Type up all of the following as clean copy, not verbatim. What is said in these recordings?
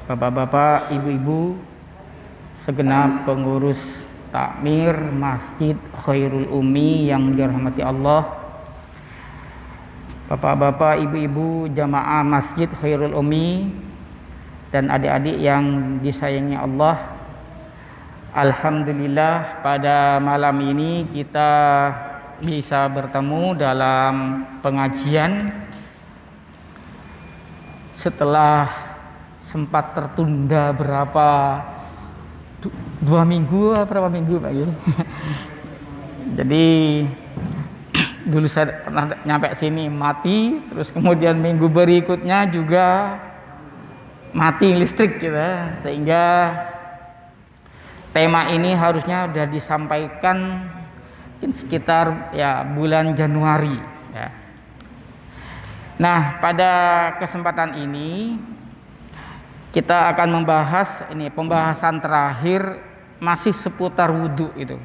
Bapak-bapak, ibu-ibu, segenap pengurus takmir Masjid Khairul Ummi yang dirahmati Allah, bapak-bapak, ibu-ibu, jamaah Masjid Khairul Ummi, dan adik-adik yang disayangi Allah. Alhamdulillah, pada malam ini kita bisa bertemu dalam pengajian setelah sempat tertunda dua minggu berapa minggu Pak ya? Jadi dulu saya pernah nyampe sini mati, terus kemudian minggu berikutnya juga mati listrik gitu, sehingga tema ini harusnya sudah disampaikan sekitar ya bulan Januari ya. Nah, pada kesempatan ini kita akan membahas ini pembahasan terakhir masih seputar wudhu itu.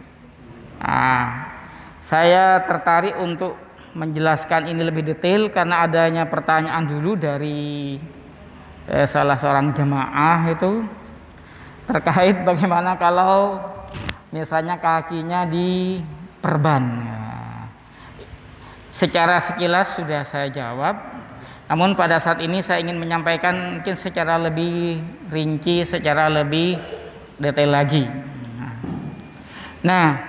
Nah, saya tertarik untuk menjelaskan ini lebih detail karena adanya pertanyaan dulu dari salah seorang jemaah itu terkait bagaimana kalau misalnya kakinya diperban. Nah, secara sekilas sudah saya jawab. Namun pada saat ini saya ingin menyampaikan mungkin secara lebih rinci, secara lebih detail lagi. Nah,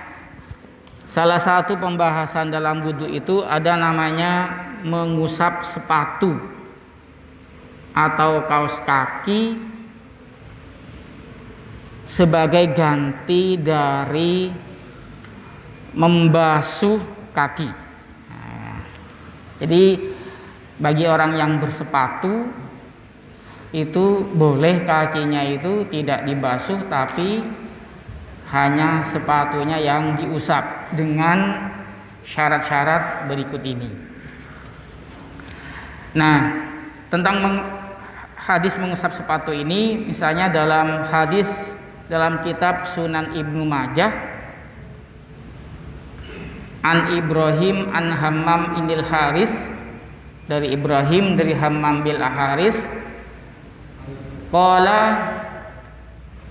salah satu pembahasan dalam wudhu itu ada namanya mengusap sepatu atau kaos kaki sebagai ganti dari membasuh kaki. Nah, jadi bagi orang yang bersepatu itu boleh kakinya itu tidak dibasuh, tapi hanya sepatunya yang diusap dengan syarat-syarat berikut ini. Nah, tentang hadis mengusap sepatu ini, misalnya dalam hadis dalam kitab Sunan Ibnu Majah, an Ibrahim an Hammam inil Haris, dari Ibrahim dari Hammam bin Haris, qala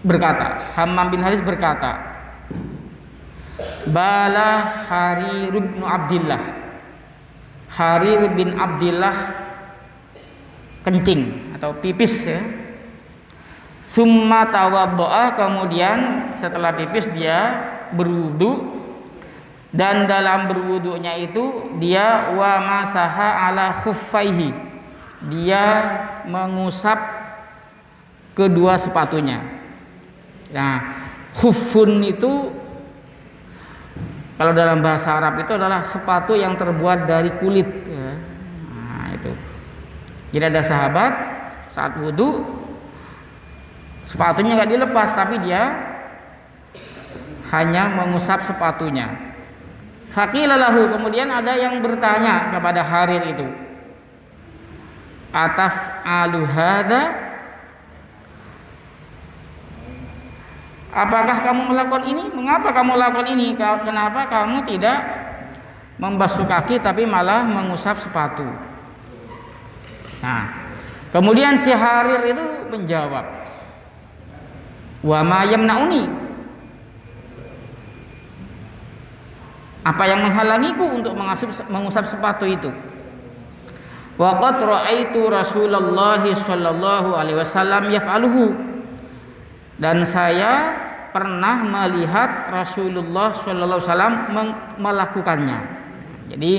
berkata, Hammam bin Haris berkata, bala Harir bin Abdillah, Harir bin Abdillah kencing atau pipis ya. Summa tawaddo'a, kemudian setelah pipis dia berwudu, dan dalam berwudunya itu dia wa masaha ala khuffaihi, dia mengusap kedua sepatunya. Nah, khuffun itu kalau dalam bahasa Arab itu adalah sepatu yang terbuat dari kulit ya. Nah, itu. Jadi ada sahabat saat wudu sepatunya nggak dilepas, tapi dia hanya mengusap sepatunya. Faqila lahu, kemudian ada yang bertanya kepada Harir itu, ataf alu hadza, apakah kamu melakukan ini? Mengapa kamu lakukan ini? Kenapa kamu tidak membasuh kaki tapi malah mengusap sepatu? Nah, kemudian si Harir itu menjawab, wa ma yamnauni, apa yang menghalangiku untuk mengusap sepatu itu? Wa qad ra'aitu Rasulullah sallallahu alaihi wasallam yaf'aluhu, dan saya pernah melihat Rasulullah sallallahu alaihi wasallam melakukannya. Jadi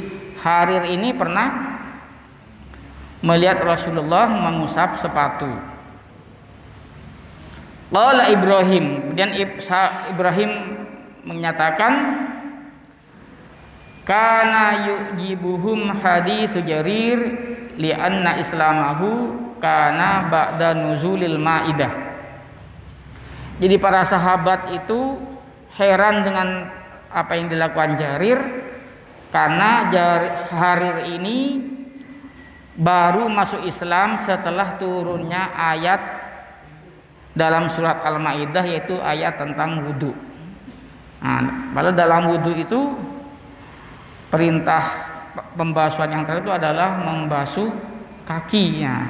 Harir ini pernah melihat Rasulullah mengusap sepatu. Qala Ibrahim, kemudian Ibrahim menyatakan, kana yujibuhum haditsu Jarir li'anna islamahu kana ba'da nuzulil Maidah. Jadi para sahabat itu heran dengan apa yang dilakukan Jarir, karena Jarir ini baru masuk Islam setelah turunnya ayat dalam surat Al-Maidah, yaitu ayat tentang wudu. Nah, padahal dalam wudu itu perintah pembasuhan yang terakhir itu adalah membasuh kakinya.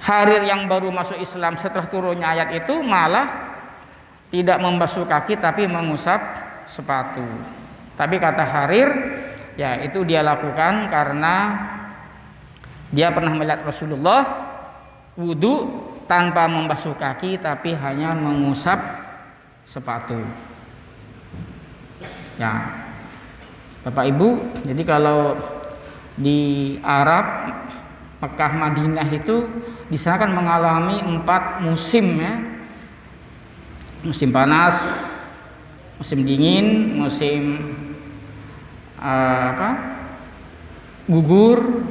Harir yang baru masuk Islam setelah turunnya ayat itu malah tidak membasuh kaki tapi mengusap sepatu. Tapi kata Harir, ya itu dia lakukan karena dia pernah melihat Rasulullah wudu tanpa membasuh kaki tapi hanya mengusap sepatu. Ya, Bapak Ibu, jadi kalau di Arab Mekah Madinah itu di sana kan mengalami 4 musim ya. Musim panas, musim dingin, musim gugur,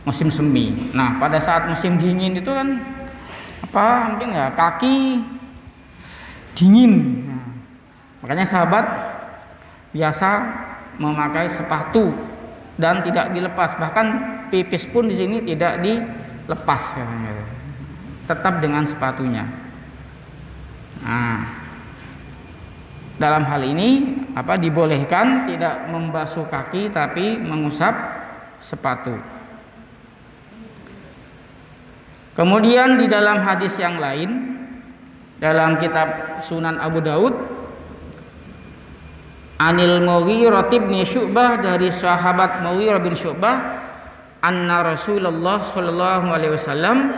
musim semi. Nah, pada saat musim dingin itu kan mungkin ya kaki dingin. Nah, makanya sahabat biasa memakai sepatu dan tidak dilepas, bahkan pipis pun di sini tidak dilepas, tetap dengan sepatunya. Nah, dalam hal ini dibolehkan tidak membasuh kaki tapi mengusap sepatu. Kemudian di dalam hadis yang lain dalam kitab Sunan Abu Daud, Anil Mughirah bin Syu'bah, dari sahabat Mughirah bin Syu'bah, anna Rasulullah sallallahu alaihi wasallam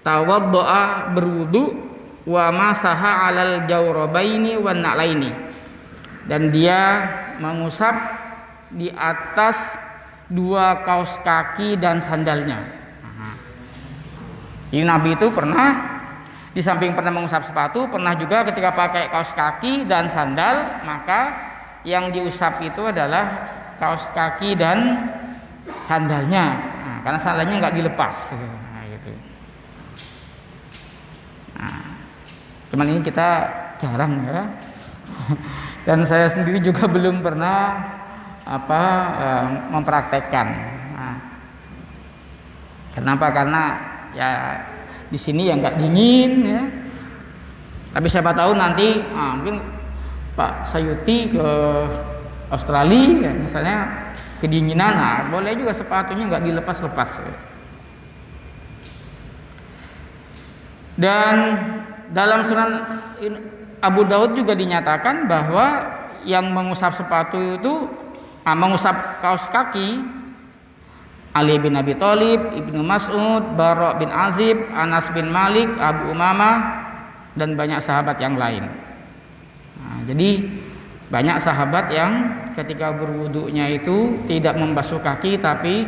tawaddoa, berwudu, wa masaha alal jawrabaini wan na'laini, dan dia mengusap di atas 2 kaos kaki dan sandalnya. Jadi Nabi itu pernah di samping pernah mengusap sepatu, pernah juga ketika pakai kaos kaki dan sandal, maka yang diusap itu adalah kaos kaki dan sandalnya. Nah, karena sandalnya nggak dilepas. Nah, gitu. Nah, cuman ini kita jarang ya. Dan saya sendiri juga belum pernah mempraktekkan. Nah, kenapa? Karena ya di sini ya nggak dingin ya. Tapi siapa tahu nanti mungkin Pak Sayuti ke Australia ya, misalnya kedinginan, boleh juga sepatunya nggak dilepas-lepas. Dan dalam Sunan Abu Daud juga dinyatakan bahwa yang mengusap sepatu itu mengusap kaos kaki Ali bin Abi Thalib, Ibnu Mas'ud, Bara' bin Azib, Anas bin Malik, Abu Umamah, dan banyak sahabat yang lain. Nah, jadi banyak sahabat yang ketika berwudunya itu tidak membasuh kaki tapi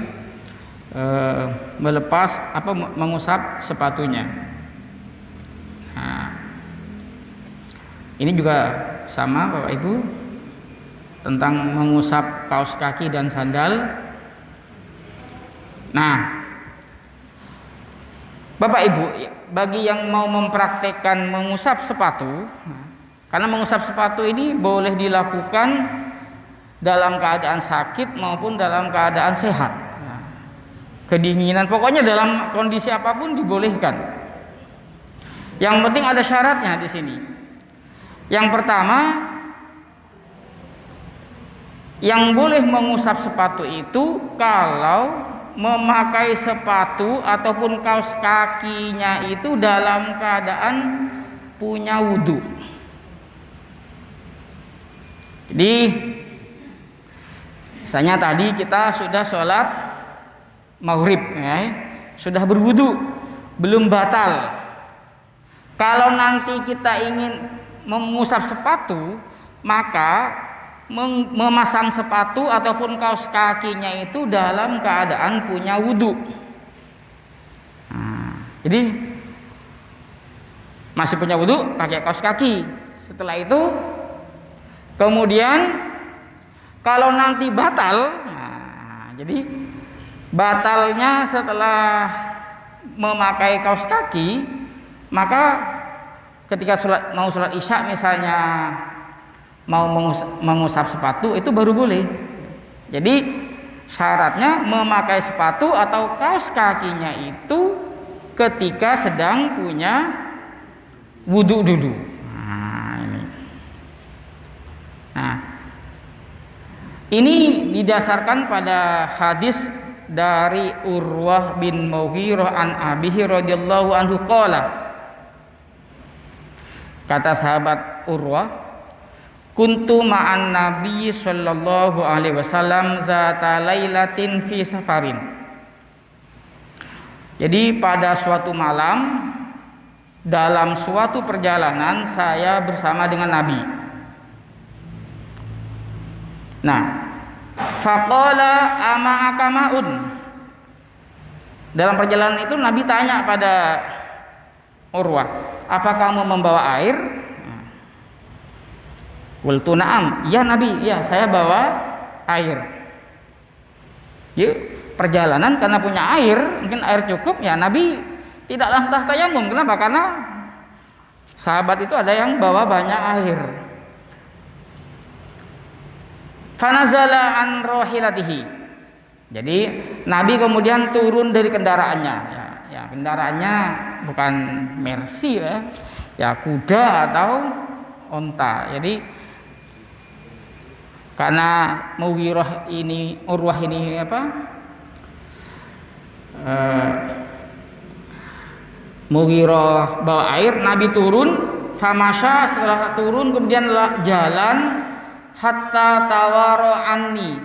mengusap sepatunya. Nah, ini juga sama Bapak Ibu tentang mengusap kaos kaki dan sandal. Nah, Bapak Ibu, bagi yang mau mempraktekkan mengusap sepatu, karena mengusap sepatu ini boleh dilakukan dalam keadaan sakit maupun dalam keadaan sehat. Kedinginan, pokoknya dalam kondisi apapun dibolehkan. Yang penting ada syaratnya di sini. Yang pertama, yang boleh mengusap sepatu itu kalau memakai sepatu ataupun kaos kakinya itu dalam keadaan punya wudu. Jadi misalnya tadi kita sudah sholat maghrib ya, sudah berwudu, belum batal. Kalau nanti kita ingin mengusap sepatu, maka memasang sepatu ataupun kaos kakinya itu dalam keadaan punya wudu. Nah, jadi masih punya wudu pakai kaos kaki. Setelah itu kemudian Kalau nanti batal, nah, jadi batalnya setelah memakai kaos kaki, maka ketika mau sholat isya misalnya mau mengusap sepatu itu baru boleh. Jadi syaratnya memakai sepatu atau kaos kakinya itu ketika sedang punya wudhu dulu. Ini didasarkan pada hadis dari Urwah bin Mughirah an Abihi radhiyallahu anhu qala. Kata sahabat Urwah, kuntu ma'an Nabi sallallahu alaihi wasallam dzata lailatin fi safarin. Jadi pada suatu malam dalam suatu perjalanan saya bersama dengan Nabi. Nah, faqala ama'aka ma'un. Dalam perjalanan itu Nabi tanya pada Urwah, apa kamu membawa air? Qultu na'am, ya Nabi, ya saya bawa air. Yuk, perjalanan karena punya air, mungkin air cukup, ya Nabi tidak lantas tayamum. Kenapa? Karena sahabat itu ada yang bawa banyak air. Fanazala an rohilatihi. Jadi Nabi kemudian turun dari kendaraannya. Ya kendaraannya bukan Mercy ya kuda atau onta. Jadi karena Urwah ini Mughirah bawa air, Nabi turun, famasya, setelah turun kemudian jalan hatta tawaro anni,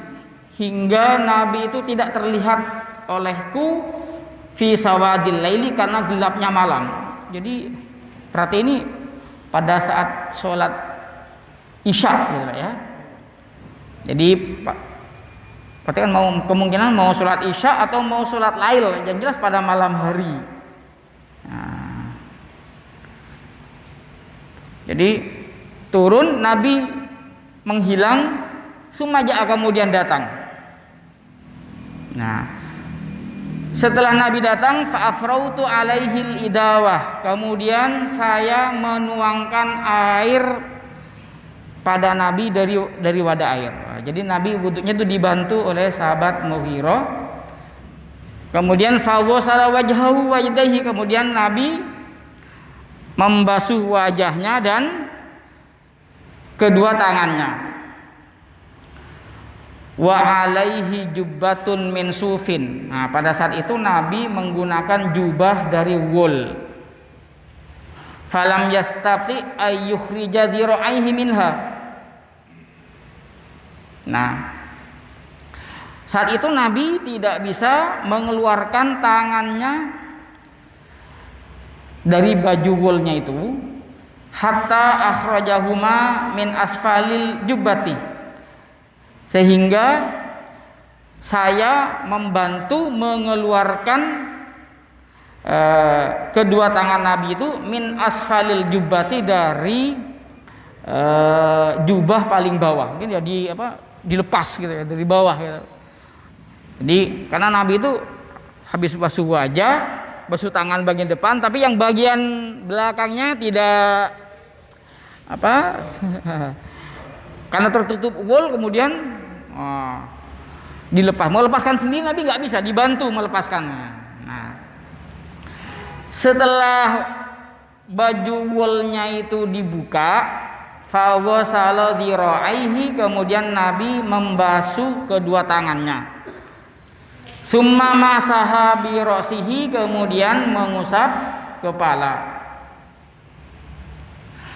hingga Nabi itu tidak terlihat olehku fi sawadil laili, karena gelapnya malam. Jadi berarti ini pada saat sholat isya gitu ya. Jadi berarti kan kemungkinan mau sholat isya atau mau sholat lail, yang jelas pada malam hari. Nah, jadi turun, Nabi menghilang, sumaja kemudian datang. Nah, setelah Nabi datang, fa'afrautu alaihil idawah, kemudian saya menuangkan air pada Nabi dari wadah air. Jadi Nabi wudhunya itu dibantu oleh sahabat Mughirah. Kemudian faghasala wajhahu wa yadayhi, kemudian Nabi membasuh wajahnya dan kedua tangannya. Wa alaihi jubbatun min sufin. Nah, pada saat itu Nabi menggunakan jubah dari wool. Falam yastati ayyukhrija dhira'aihi minha. Nah, saat itu Nabi tidak bisa mengeluarkan tangannya dari baju woolnya itu, hatta akhrajahuma min asfalil jubbati, sehingga saya membantu mengeluarkan kedua tangan Nabi itu min asfalil jubbati, dari jubah paling bawah, mungkin ya dilepas gitu ya, dari bawah gitu. Jadi karena Nabi itu habis basuh wajah, basuh tangan bagian depan, tapi yang bagian belakangnya tidak karena tertutup wool, kemudian dilepas. Mau lepaskan sendiri Nabi nggak bisa, dibantu melepaskannya. Nah, setelah baju woolnya itu dibuka, faghasala dhira'aihi, kemudian Nabi membasuh kedua tangannya. Summa masaha bi ra'sihi, kemudian mengusap kepala.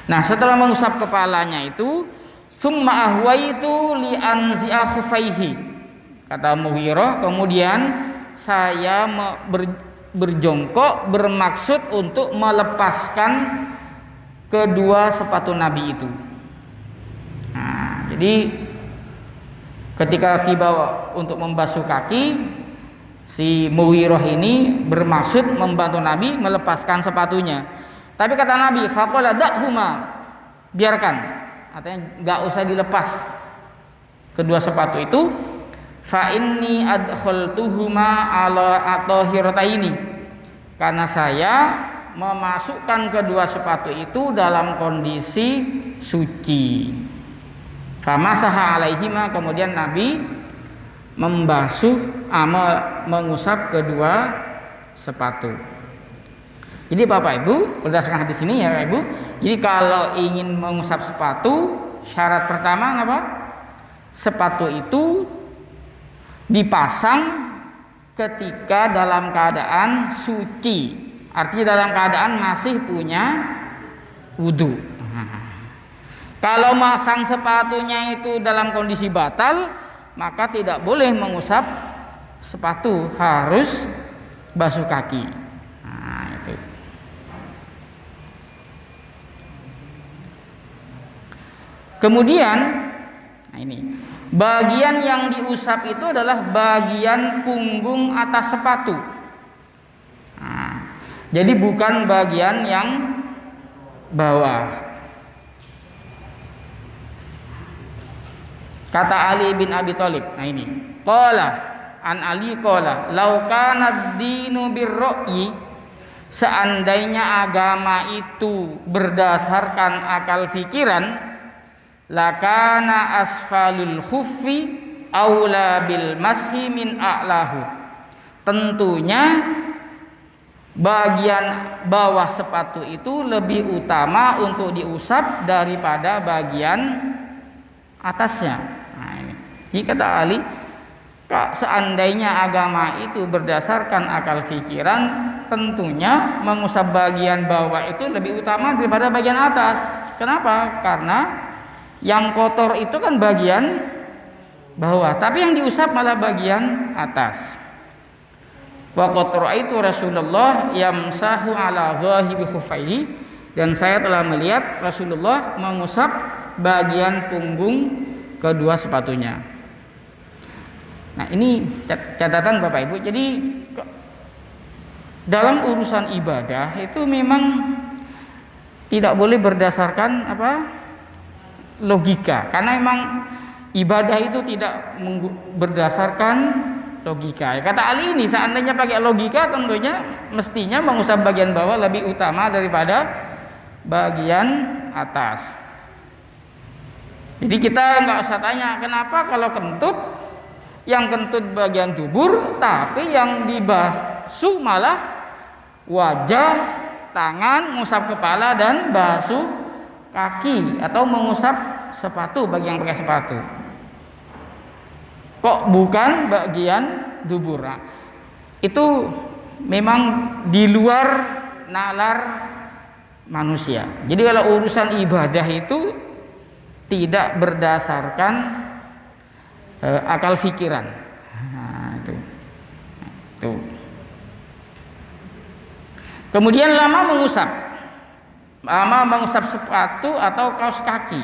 Nah, setelah mengusap kepalanya itu, summa ahwaitu li anzi'a khufaihi, kata Mughirah, kemudian saya berjongkok bermaksud untuk melepaskan kedua sepatu Nabi itu. Nah, jadi ketika tiba untuk membasuh kaki, si Mughirah ini bermaksud membantu Nabi melepaskan sepatunya. Tapi kata Nabi, faqala da'huma, biarkan, artinya enggak usah dilepas kedua sepatu itu, fa inni adkhaltuhuma ala atahirataini, karena saya memasukkan kedua sepatu itu dalam kondisi suci. Famasaha alaihima, kemudian Nabi mengusap kedua sepatu. Jadi Bapak Ibu, berdasarkan hadis ini ya Bapak Ibu, jadi kalau ingin mengusap sepatu, syarat pertama apa? Sepatu itu dipasang ketika dalam keadaan suci, artinya dalam keadaan masih punya wudu. Kalau masang sepatunya itu dalam kondisi batal, maka tidak boleh mengusap sepatu, harus basuh kaki. Nah, itu. Kemudian, nah ini, bagian yang diusap itu adalah bagian punggung atas sepatu. Nah, jadi bukan bagian yang bawah. Kata Ali bin Abi Thalib. Nah ini, qala an Ali qala, "Lau kana ad-dinu bir-ra'yi", seandainya agama itu berdasarkan akal fikiran, lakana asfalul khuffi aula bil mashi min a'lahu. Tentunya bagian bawah sepatu itu lebih utama untuk diusap daripada bagian atasnya. Nah, ini. Jadi kata Ali, seandainya agama itu berdasarkan akal fikiran, tentunya mengusap bagian bawah itu lebih utama daripada bagian atas. Kenapa? Karena yang kotor itu kan bagian bawah, tapi yang diusap malah bagian atas. Wa qad ra'aitu Rasulullah yamsahu ala zahiri khuffaihi, dan saya telah melihat Rasulullah mengusap bagian punggung kedua sepatunya. Nah, ini catatan Bapak Ibu. Jadi dalam urusan ibadah itu memang tidak boleh berdasarkan logika, karena memang ibadah itu tidak berdasarkan logika. Kata Ali ini, seandainya pakai logika, tentunya mestinya mengusap bagian bawah lebih utama daripada bagian atas. Jadi kita nggak usah tanya kenapa kalau kentut, yang kentut bagian dubur, tapi yang dibasuh malah wajah, tangan, mengusap kepala dan basuh kaki, atau mengusap sepatu bagi yang pakai sepatu. Kok bukan bagian dubur? Nah, itu memang di luar nalar manusia. Jadi kalau urusan ibadah itu tidak berdasarkan akal fikiran. Nah, itu. Kemudian lama mengusap sepatu atau kaos kaki.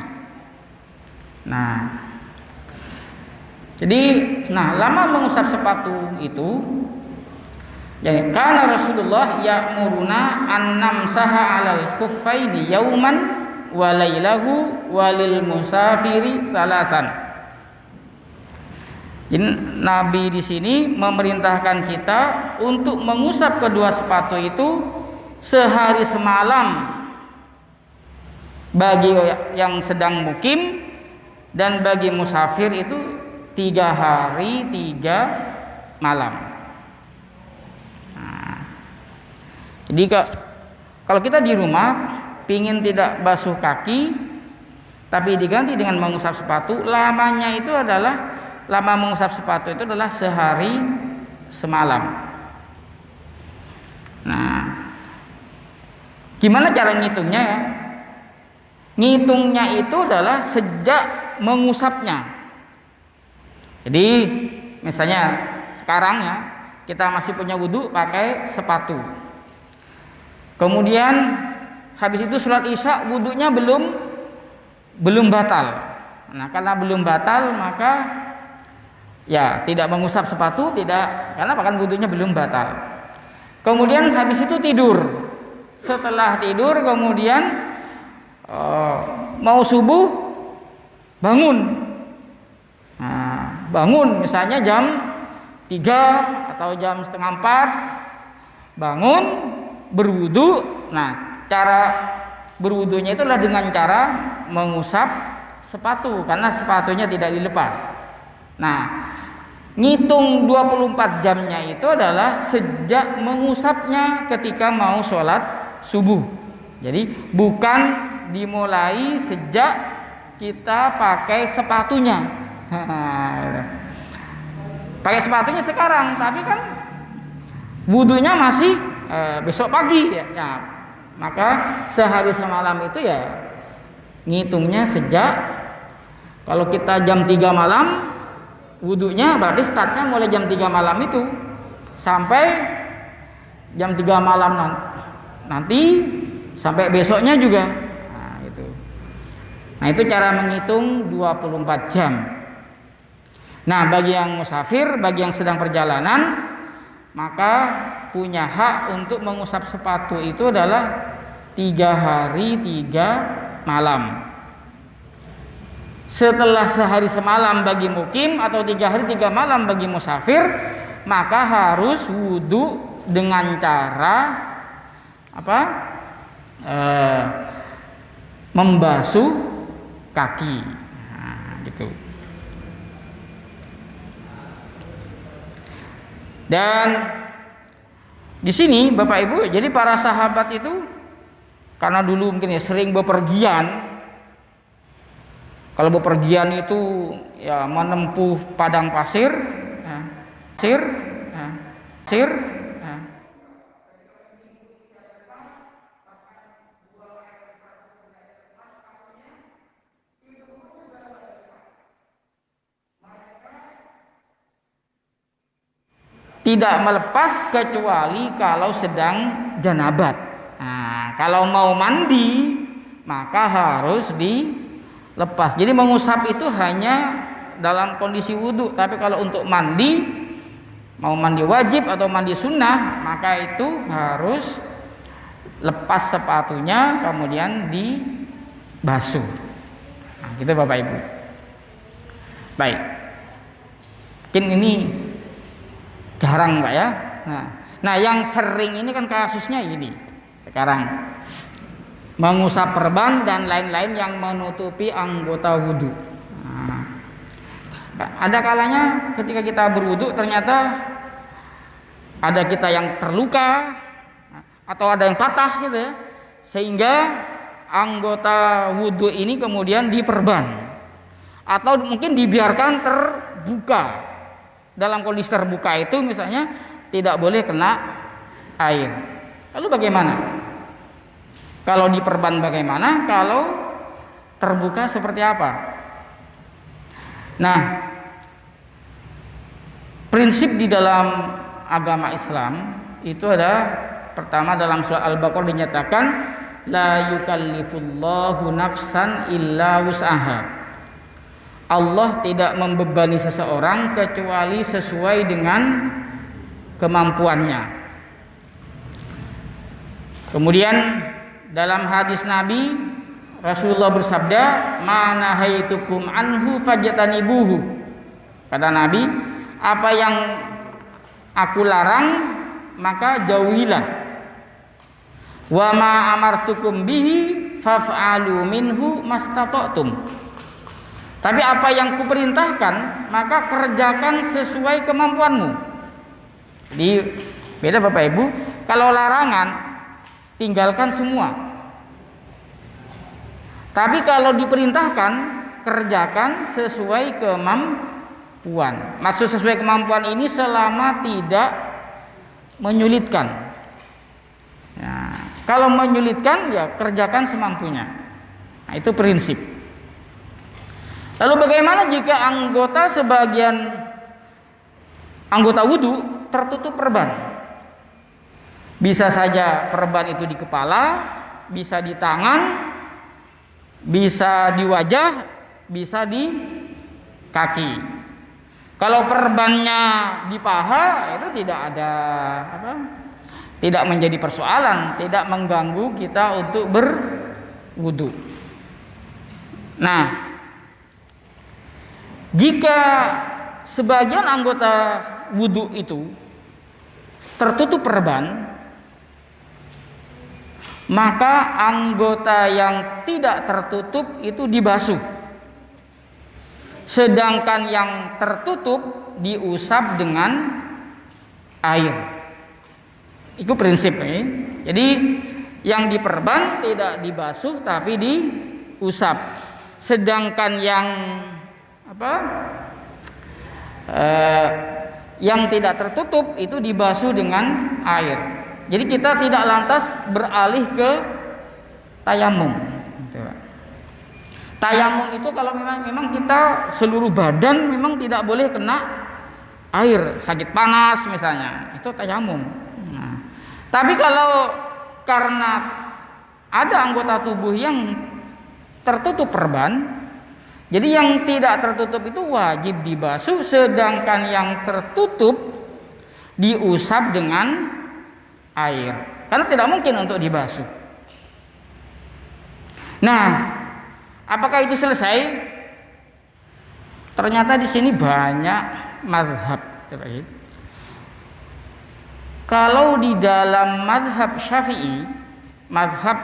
Lama mengusap sepatu itu, jadi karena Rasulullah ya'muruna an namsaha 'alal khuffaini yauman wa lailahu walil musafiri salasan. Jadi Nabi di sini memerintahkan kita untuk mengusap kedua sepatu itu sehari semalam bagi yang sedang mukim, dan bagi musafir itu 3 hari 3 malam. Nah, jadi kalau kita di rumah pingin tidak basuh kaki tapi diganti dengan mengusap sepatu, lama mengusap sepatu itu adalah sehari semalam. Nah, gimana cara ngitungnya ya? Ngitungnya itu adalah sejak mengusapnya. Jadi misalnya sekarang ya, kita masih punya wudu pakai sepatu. Kemudian habis itu sholat isya, wudunya belum batal. Nah, karena belum batal maka ya tidak mengusap sepatu, tidak, karena bahkan wudunya belum batal. Kemudian habis itu tidur. Setelah tidur kemudian mau subuh bangun. Nah, bangun misalnya jam 3 atau jam setengah 4, bangun berwudu. Nah, cara berwudunya itulah dengan cara mengusap sepatu karena sepatunya tidak dilepas. Nah, ngitung 24 jamnya itu adalah sejak mengusapnya ketika mau sholat subuh. Jadi bukan dimulai sejak kita pakai sepatunya. Pakai sepatunya sekarang, tapi kan wudunya masih besok pagi ya. Nah, maka sehari semalam itu ya ngitungnya sejak, kalau kita jam 3 malam wudunya berarti startnya mulai jam 3 malam itu sampai jam 3 malam nanti sampai besoknya juga. Nah, itu cara menghitung 24 jam. Nah, bagi yang musafir, bagi yang sedang perjalanan, maka punya hak untuk mengusap sepatu itu adalah 3 hari 3 malam. Setelah sehari semalam bagi mukim atau 3 hari 3 malam bagi musafir, maka harus wudu dengan cara apa? Membasuh kaki. Nah, gitu. Dan di sini Bapak Ibu, jadi para sahabat itu karena dulu mungkin ya sering bepergian. Kalau bepergian itu ya menempuh padang pasir, pasir. Tidak melepas kecuali kalau sedang janabat. Nah, kalau mau mandi maka harus dilepas. Jadi mengusap itu hanya dalam kondisi wudhu. Tapi kalau untuk mandi, mau mandi wajib atau mandi sunnah, maka itu harus lepas sepatunya kemudian dibasuh. Nah, gitu Bapak Ibu. Baik. Mungkin ini jarang Pak ya. Nah, yang sering ini kan kasusnya ini sekarang mengusap perban dan lain-lain yang menutupi anggota wudhu. Nah, ada kalanya ketika kita berwudhu ternyata ada kita yang terluka atau ada yang patah gitu ya, sehingga anggota wudhu ini kemudian diperban atau mungkin dibiarkan terbuka. Dalam kondisi terbuka itu misalnya tidak boleh kena air. Lalu bagaimana? Kalau diperban bagaimana? Kalau terbuka seperti apa? Nah, prinsip di dalam agama Islam itu ada, pertama dalam surah Al-Baqarah dinyatakan la yukallifullahu nafsan illa wus'aha. Allah tidak membebani seseorang kecuali sesuai dengan kemampuannya. Kemudian dalam hadis Nabi, Rasulullah bersabda, "Ma nahaitukum anhu fajtanibuhu." Kata Nabi, apa yang aku larang maka jauhilah. Wa ma amartukum bihi faf'alu minhu mastata'tum. Tapi apa yang kuperintahkan maka kerjakan sesuai kemampuanmu. Jadi beda Bapak Ibu, kalau larangan tinggalkan semua. Tapi kalau diperintahkan kerjakan sesuai kemampuan. Maksud sesuai kemampuan ini selama tidak menyulitkan. Ya, kalau menyulitkan ya kerjakan semampunya. Nah, itu prinsip. Lalu bagaimana jika sebagian anggota wudhu tertutup perban? Bisa saja perban itu di kepala, bisa di tangan, bisa di wajah, bisa di kaki. Kalau perbannya di paha itu tidak ada tidak menjadi persoalan, tidak mengganggu kita untuk berwudhu. Nah, jika sebagian anggota wudhu itu tertutup perban, maka anggota yang tidak tertutup itu dibasuh, sedangkan yang tertutup diusap dengan air. Itu prinsipnya. Jadi yang diperban tidak dibasuh tapi diusap, sedangkan yang yang tidak tertutup itu dibasuh dengan air. Jadi kita tidak lantas beralih ke tayamum. Tayamum itu kalau memang kita seluruh badan memang tidak boleh kena air, sakit panas misalnya, itu tayamum. Nah, tapi kalau karena ada anggota tubuh yang tertutup perban, jadi yang tidak tertutup itu wajib dibasuh, sedangkan yang tertutup diusap dengan air, karena tidak mungkin untuk dibasuh. Nah, apakah itu selesai? Ternyata di sini banyak mazhab. Kalau di dalam mazhab Syafi'i, mazhab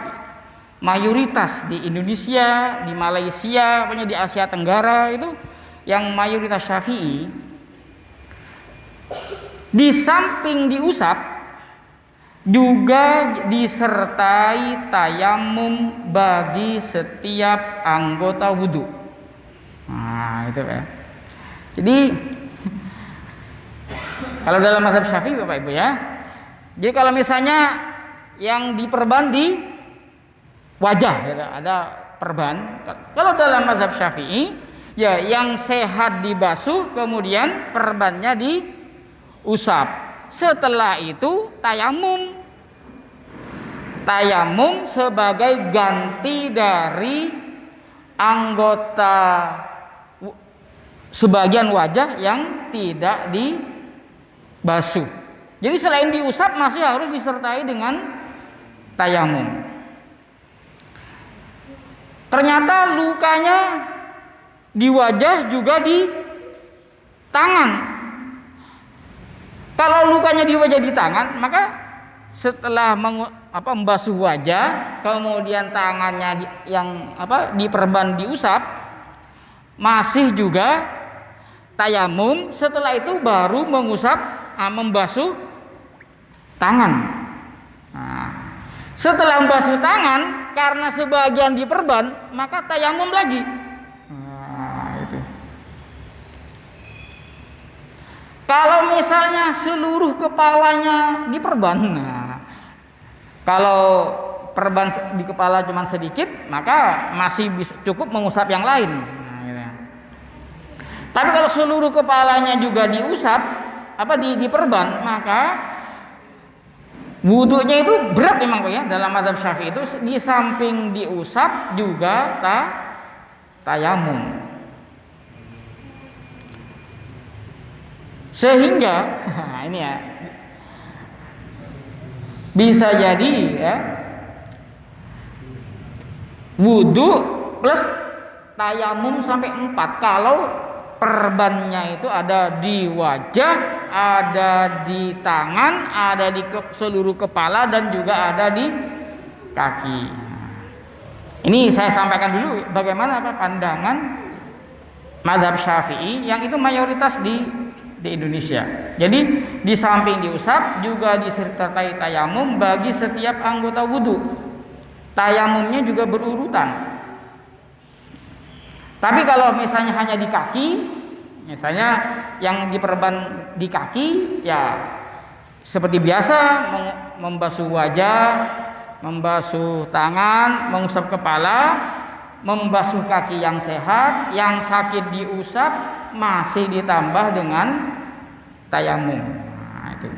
mayoritas di Indonesia, di Malaysia, pokoknya di Asia Tenggara itu yang mayoritas Syafi'i, di samping diusap juga disertai tayamum bagi setiap anggota wudhu. Nah, itu ya. Jadi kalau dalam mazhab Syafi'i Bapak Ibu ya, jadi kalau misalnya yang diperban di wajah ya, ada perban. Kalau dalam mazhab Syafi'i ya yang sehat dibasuh, kemudian perbannya diusap. Setelah itu tayamum. Tayamum sebagai ganti dari anggota sebagian wajah yang tidak dibasuh. Jadi selain diusap masih harus disertai dengan tayamum. Ternyata lukanya di wajah juga di tangan. Kalau lukanya di wajah di tangan, maka setelah membasuh wajah, kemudian tangannya diperban diusap, masih juga tayamum. Setelah itu baru membasuh tangan. Nah, setelah membasuh tangan, karena sebagian diperban, maka tayamum lagi. Nah, itu. Kalau misalnya seluruh kepalanya diperban, nah, kalau perban di kepala cuma sedikit, maka masih bisa cukup mengusap yang lain. Nah, gitu. Tapi kalau seluruh kepalanya juga diusap, diperban, maka wudhunya itu berat memang ya. Dalam mazhab Syafi'i itu di samping diusap juga tayamum. Sehingga ini ya bisa jadi ya wudhu plus tayamum sampai 4 kalau perbannya itu ada di wajah, ada di tangan, ada di seluruh kepala, dan juga ada di kaki. Ini saya sampaikan dulu bagaimana pandangan mazhab Syafi'i yang itu mayoritas di Indonesia. Jadi di samping diusap juga disertai tayamum bagi setiap anggota wudhu. Tayamumnya juga berurutan. Tapi kalau misalnya hanya di kaki, misalnya yang diperban di kaki, ya seperti biasa membasuh wajah, membasuh tangan, mengusap kepala, membasuh kaki yang sehat, yang sakit diusap, masih ditambah dengan tayamum. Nah, itu.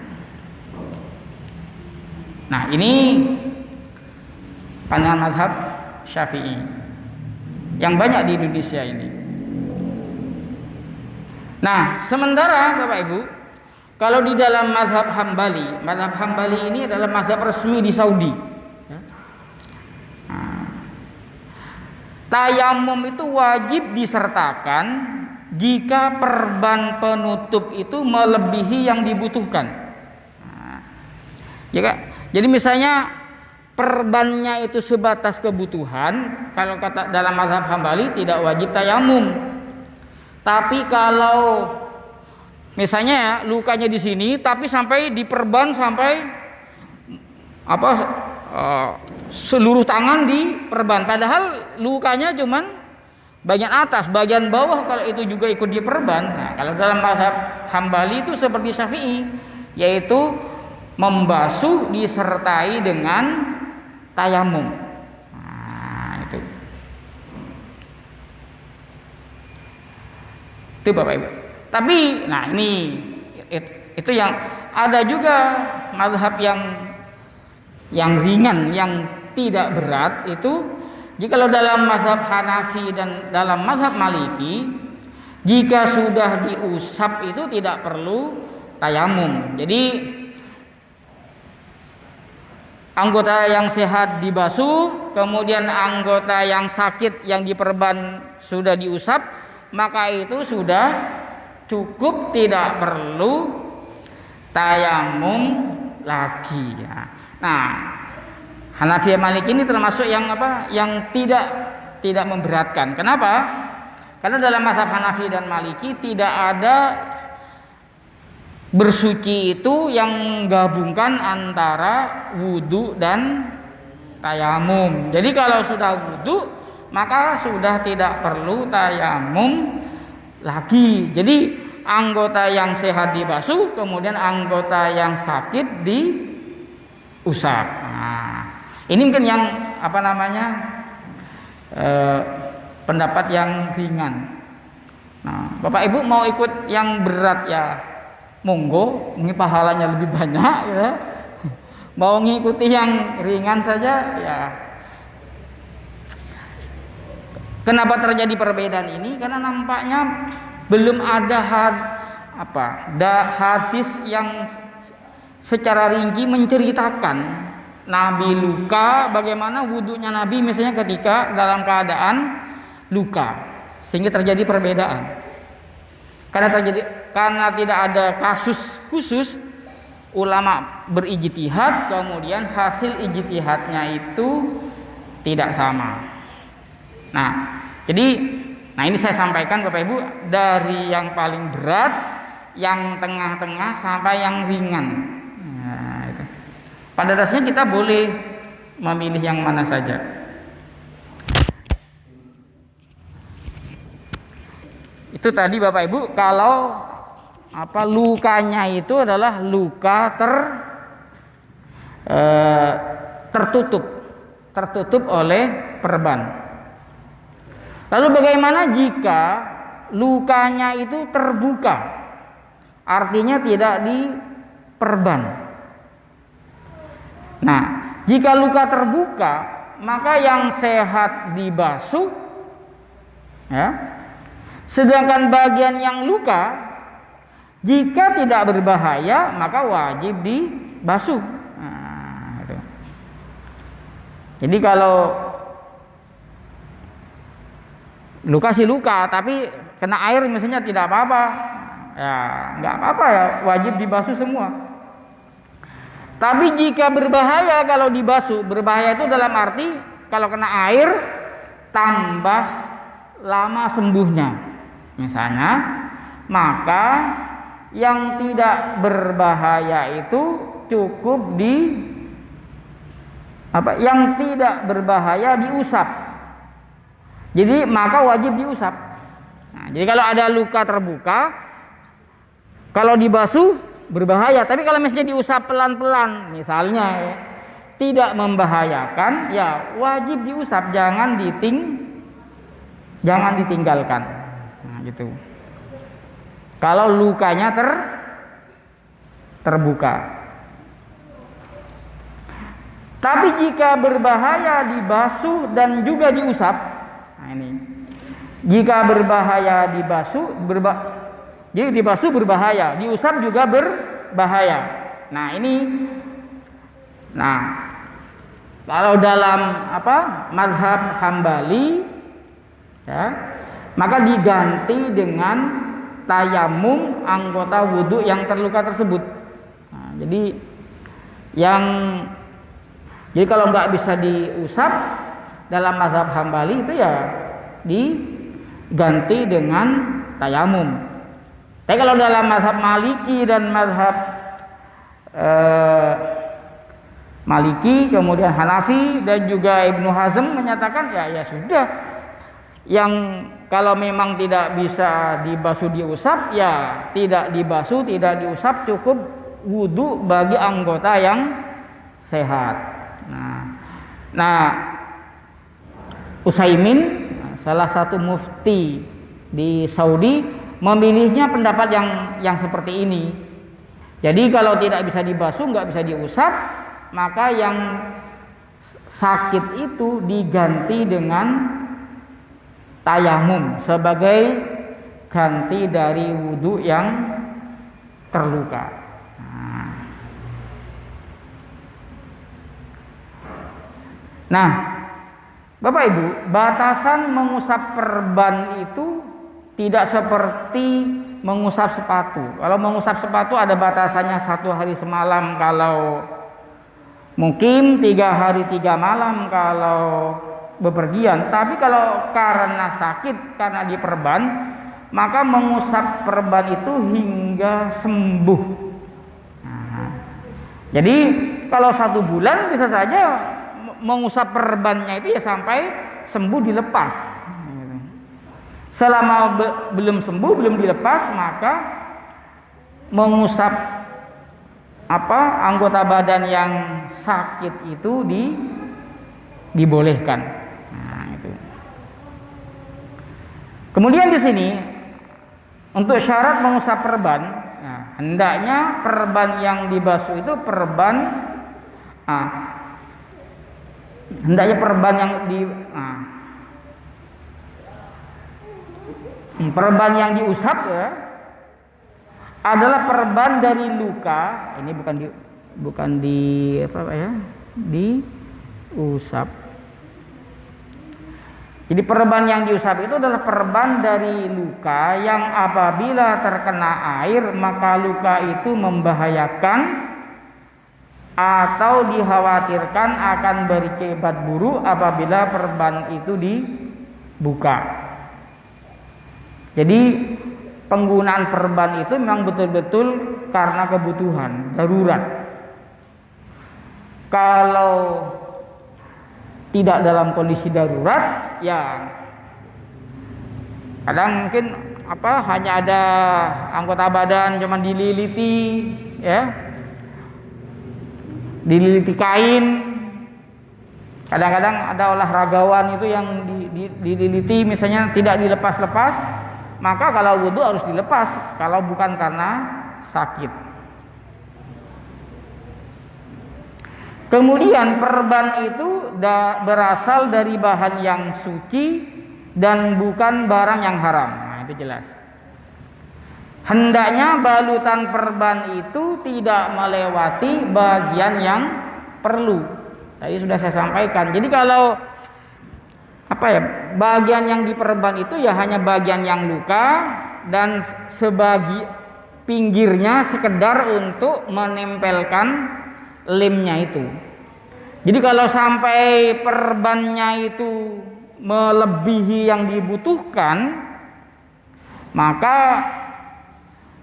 Nah, ini pandangan mazhab Syafi'i yang banyak di Indonesia ini. Nah, sementara Bapak Ibu, kalau di dalam mazhab Hambali ini adalah mazhab resmi di Saudi. Nah, tayamum itu wajib disertakan jika perban penutup itu melebihi yang dibutuhkan. Nah, jadi misalnya perbannya itu sebatas kebutuhan, kalau kata dalam mazhab Hambali tidak wajib tayamum. Tapi kalau misalnya lukanya di sini tapi sampai diperban sampai seluruh tangan diperban, padahal lukanya cuman bagian atas, bagian bawah kalau itu juga ikut diperban. Nah, kalau dalam mazhab Hambali itu seperti Syafi'i, yaitu membasuh disertai dengan tayamum. Nah, itu Bapak Ibu. Tapi nah ini itu yang ada juga mazhab yang ringan, yang tidak berat itu. Jikalau dalam mazhab Hanafi dan dalam mazhab Maliki, jika sudah diusap itu tidak perlu tayamum. Jadi anggota yang sehat dibasuh, kemudian anggota yang sakit yang diperban sudah diusap, maka itu sudah cukup, tidak perlu tayamum lagi ya. Nah, Hanafi Maliki ini termasuk yang yang tidak memberatkan. Kenapa? Karena dalam mazhab Hanafi dan Maliki tidak ada bersuci itu yang gabungkan antara wudu dan tayamum. Jadi kalau sudah wudu maka sudah tidak perlu tayamum lagi. Jadi anggota yang sehat dibasuh, kemudian anggota yang sakit diusap. Nah, ini mungkin yang pendapat yang ringan. Nah, Bapak Ibu mau ikut yang berat ya monggo, ini pahalanya lebih banyak ya. Mau ngikuti yang ringan saja ya. Kenapa terjadi perbedaan ini? Karena nampaknya belum ada hadis yang secara rinci menceritakan Nabi luka, bagaimana wudunya Nabi misalnya ketika dalam keadaan luka, sehingga terjadi perbedaan. Karena tidak ada kasus khusus, ulama berijtihad, kemudian hasil ijtihadnya itu tidak sama. Nah, ini saya sampaikan Bapak Ibu dari yang paling berat, yang tengah-tengah sampai yang ringan. Nah, itu. Pada dasarnya kita boleh memilih yang mana saja. Itu tadi Bapak Ibu kalau lukanya itu adalah luka tertutup oleh perban. Lalu bagaimana jika lukanya itu terbuka, artinya tidak diperban? Nah, jika luka terbuka, maka yang sehat dibasuh, ya. Sedangkan bagian yang luka, jika tidak berbahaya, maka wajib dibasuh. Nah, itu. Jadi kalau luka sih luka, tapi kena air misalnya tidak apa-apa, ya nggak apa-apa ya, wajib dibasuh semua. Tapi jika berbahaya kalau dibasuh, berbahaya itu dalam arti kalau kena air tambah lama sembuhnya, misalnya, maka yang tidak berbahaya itu cukup yang tidak berbahaya diusap. Jadi maka wajib diusap. Nah, jadi kalau ada luka terbuka, kalau dibasuh berbahaya. Tapi kalau misalnya diusap pelan-pelan, misalnya ya, tidak membahayakan, ya wajib diusap, jangan ditinggalkan. Nah, gitu. Kalau lukanya terbuka. Tapi jika berbahaya dibasuh dan juga diusap. Nah, ini jika berbahaya dibasuh, jadi dibasuh berbahaya, diusap juga berbahaya. Nah, kalau dalam mazhab Hambali, ya, maka diganti dengan tayamum anggota wudhu yang terluka tersebut. Nah, jadi kalau nggak bisa diusap dalam mazhab Hambali itu ya diganti dengan tayamum. Tapi kalau dalam mazhab Maliki dan mazhab Maliki, kemudian Hanafi dan juga Ibnu Hazm menyatakan ya sudah, yang kalau memang tidak bisa dibasuh diusap ya tidak dibasuh tidak diusap, cukup wudhu bagi anggota yang sehat. Nah Utsaimin, salah satu mufti di Saudi, memilihnya pendapat yang seperti ini. Jadi kalau tidak bisa dibasuh, nggak bisa diusap, maka yang sakit itu diganti dengan tayamum sebagai ganti dari wudhu yang terluka. Nah, Bapak Ibu, batasan mengusap perban itu tidak seperti mengusap sepatu. Kalau mengusap sepatu ada batasannya 1 hari semalam kalau mukim, 3 hari 3 malam kalau bepergian. Tapi kalau karena sakit, karena diperban, maka mengusap perban itu hingga sembuh. Jadi kalau 1 bulan bisa saja mengusap perbannya itu ya sampai sembuh dilepas. Selama belum sembuh, belum dilepas, maka mengusap anggota badan yang sakit itu dibolehkan. Nah, itu. Kemudian di sini untuk syarat mengusap perban, hendaknya perban yang dibasuh itu perban perban yang diusap ya adalah perban dari luka. Ini bukan diusap. Jadi perban yang diusap itu adalah perban dari luka yang apabila terkena air maka luka itu membahayakan atau dikhawatirkan akan berakibat buruk apabila perban itu dibuka. Jadi penggunaan perban itu memang betul-betul karena kebutuhan darurat. Kalau tidak dalam kondisi darurat, ya kadang mungkin hanya ada anggota badan cuma dililiti, ya, dililiti kain. Kadang-kadang ada olahragawan itu yang dililiti misalnya tidak dilepas-lepas, maka kalau wudhu harus dilepas kalau bukan karena sakit. Kemudian perban itu berasal dari bahan yang suci dan bukan barang yang haram. Nah, itu jelas. Hendaknya balutan perban itu tidak melewati bagian yang perlu. Tadi sudah saya sampaikan. Jadi kalau bagian yang diperban itu ya hanya bagian yang luka dan sebagi pinggirnya sekedar untuk menempelkan lemnya itu. Jadi kalau sampai perbannya itu melebihi yang dibutuhkan, maka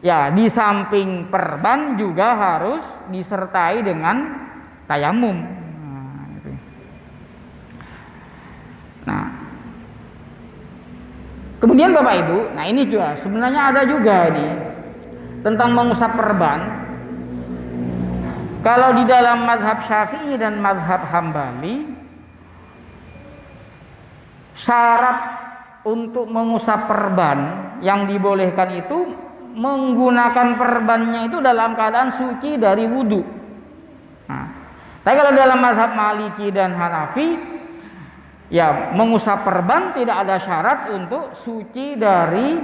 ya di samping perban juga harus disertai dengan tayamum. Nah, kemudian Bapak Ibu, nah ini juga sebenarnya ada juga nih tentang mengusap perban. Kalau di dalam mazhab Syafi'i dan mazhab Hambali, syarat untuk mengusap perban yang dibolehkan itu menggunakan perbannya itu dalam keadaan suci dari wudhu. Nah, tapi kalau dalam mazhab Maliki dan Hanafi, ya mengusap perban tidak ada syarat untuk suci dari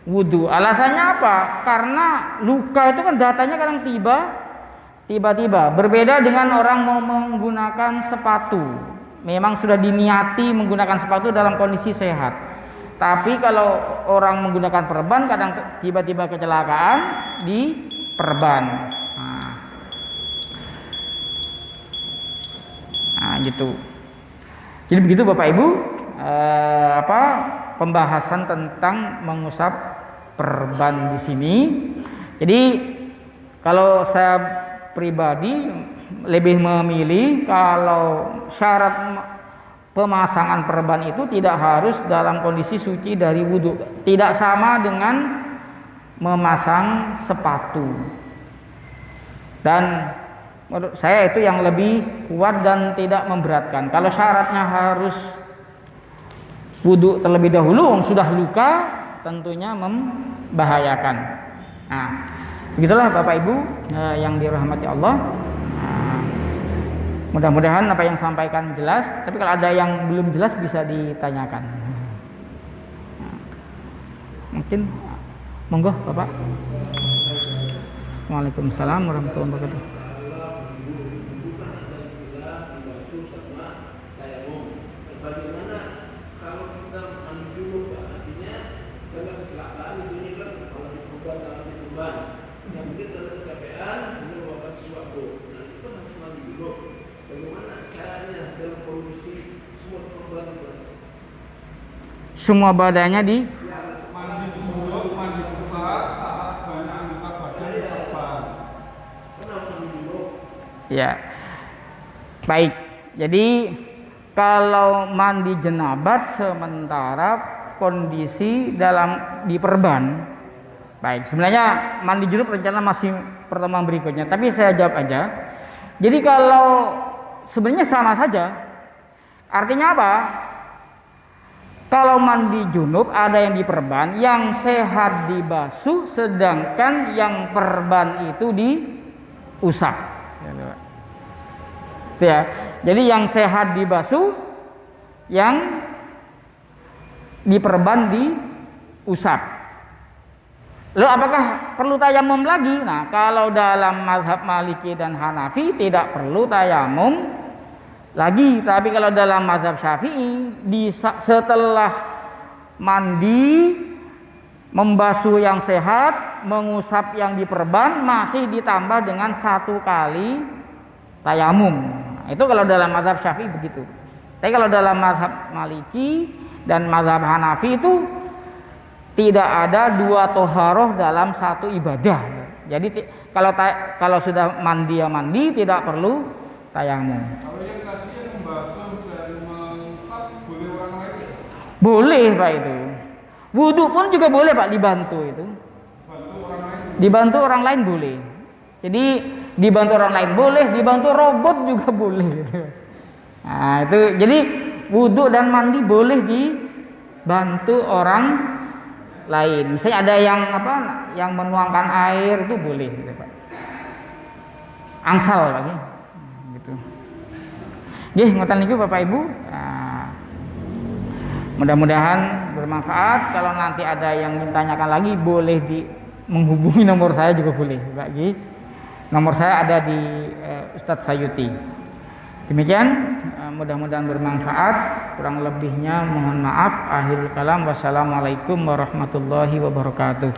wudhu. Alasannya apa? Karena luka itu kan datanya kadang tiba-tiba. Berbeda dengan orang mau menggunakan sepatu. Memang sudah diniati menggunakan sepatu dalam kondisi sehat. Tapi kalau orang menggunakan perban kadang tiba-tiba kecelakaan di perban. Nah, gitu. Jadi begitu Bapak Ibu, pembahasan tentang mengusap perban di sini. Jadi kalau saya pribadi lebih memilih kalau syarat pemasangan perban itu tidak harus dalam kondisi suci dari wudhu. Tidak sama dengan memasang sepatu. Dan menurut saya itu yang lebih kuat dan tidak memberatkan. Kalau syaratnya harus wudhu terlebih dahulu, sudah luka, tentunya membahayakan. Nah, begitulah Bapak Ibu yang dirahmati Allah. Mudah-mudahan apa yang sampaikan jelas, tapi kalau ada yang belum jelas bisa ditanyakan. Mungkin monggo Bapak. Waalaikumsalam warahmatullahi wabarakatuh. Semua badannya di mandi junub, mandi besar saat banyak anggota badan korban. Ya. Baik. Jadi kalau mandi jenabat sementara kondisi dalam diperban. Baik, sebenarnya mandi junub rencana masih pertemuan berikutnya, tapi saya jawab aja. Jadi kalau sebenarnya sama saja. Artinya apa? Kalau mandi junub ada yang diperban, yang sehat dibasuh, sedangkan yang perban itu diusap. Ya. Jadi yang sehat dibasuh, yang diperban diusap. Lalu apakah perlu tayamum lagi? Nah, kalau dalam mazhab Maliki dan Hanafi tidak perlu tayamum lagi, tapi kalau dalam mazhab Syafi'i setelah mandi membasuh yang sehat, mengusap yang diperban masih ditambah dengan 1 kali tayamum. Itu kalau dalam mazhab Syafi'i begitu. Tapi kalau dalam mazhab Maliki dan mazhab Hanafi itu tidak ada 2 toharoh dalam 1 ibadah. Jadi kalau sudah mandi ya mandi, tidak perlu tayamum. Kalau yang tadi yang membasuh dan mengusap boleh orang lain? Boleh Pak itu. Wudhu pun juga boleh Pak, dibantu itu. Bantu orang lain? Dibantu orang lain boleh. Jadi dibantu orang lain boleh, dibantu robot juga boleh. Nah itu, jadi wudhu dan mandi boleh dibantu orang lain. Misalnya ada yang menuangkan air itu boleh, gitu, Pak. Angsal lagi. Nggih, ngoten niku Bapak Ibu. Mudah-mudahan bermanfaat. Kalau nanti ada yang ditanyakan lagi boleh menghubungi nomor saya juga boleh, Pak Gi. Nomor saya ada di Ustadz Sayuti. Demikian, mudah-mudahan bermanfaat. Kurang lebihnya mohon maaf. Akhirul kalam, wassalamualaikum warahmatullahi wabarakatuh.